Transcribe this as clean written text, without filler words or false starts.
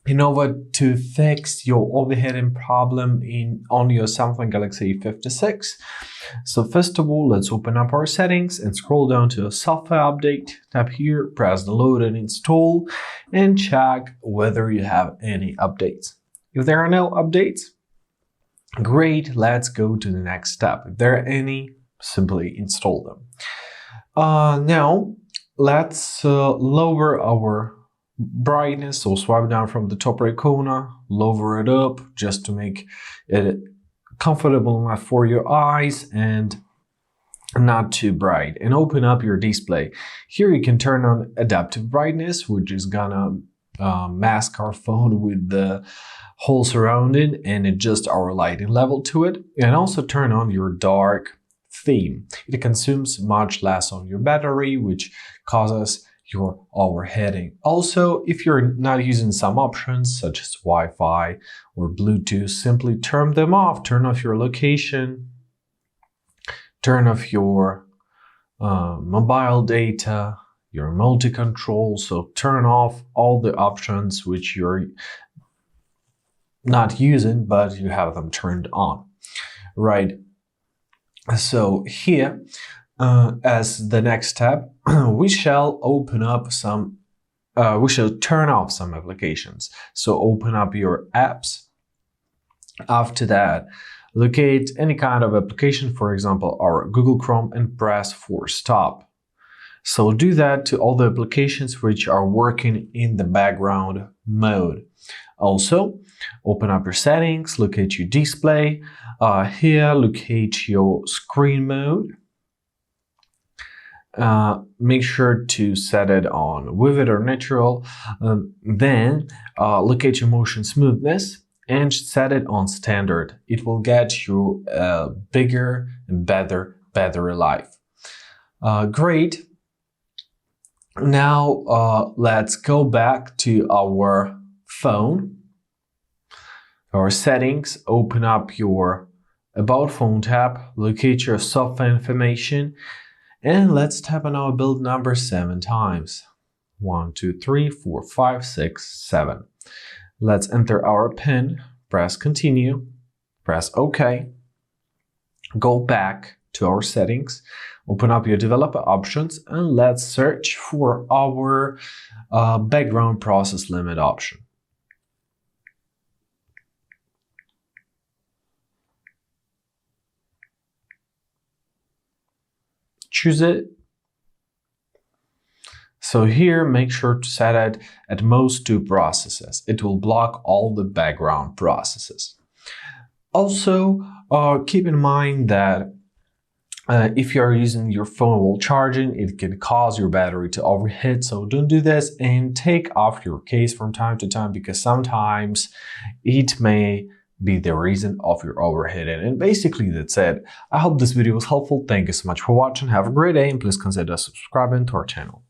in order to fix your overheating problem on your Samsung Galaxy A56. So first of all, let's open up our settings and scroll down to software update. Tap here, press download and install, and check whether you have any updates. If there are no updates, great, let's go to the next step. If there are any, simply install them. Now, let's lower our brightness. So swipe down from the top right corner, lower it up just to make it comfortable enough for your eyes and not too bright, and open up your display. Here you can turn on adaptive brightness, which is gonna mask our phone with the whole surrounding and adjust our lighting level to it, and also turn on your dark theme. It consumes much less on your battery, which causes your overheating. Also, if you're not using some options such as Wi-Fi or Bluetooth, simply turn them off. Turn off your location, turn off your mobile data, your multi-control. So turn off all the options which you're not using, but you have them turned on, right? So here, as the next step, we shall open up some, we shall turn off some applications. So open up your apps. After that, locate any kind of application, for example, our Google Chrome, and press for stop. So do that to all the applications which are working in the background mode. Also, open up your settings, locate your display. Here, locate your screen mode. Make sure to set it on vivid or natural. Then locate your motion smoothness and set it on standard. It will get you a bigger and better battery life. Great. Now let's go back to our phone, our settings. Open up your About Phone tab, locate your software information, and let's tap on our build number 7 times. 1, 2, 3, 4, 5, 6, 7. Let's enter our PIN, press continue, press OK. Go back to our settings, open up your developer options, and let's search for our background process limit option. Choose it. So here, make sure to set it at most 2 processes. It will block all the background processes. Also, keep in mind that if you are using your phone while charging, it can cause your battery to overheat. So don't do this, and take off your case from time to time, because sometimes it may be the reason of your overheating. And basically that's it. I hope this video was helpful. Thank you so much for watching. Have a great day, and please consider subscribing to our channel.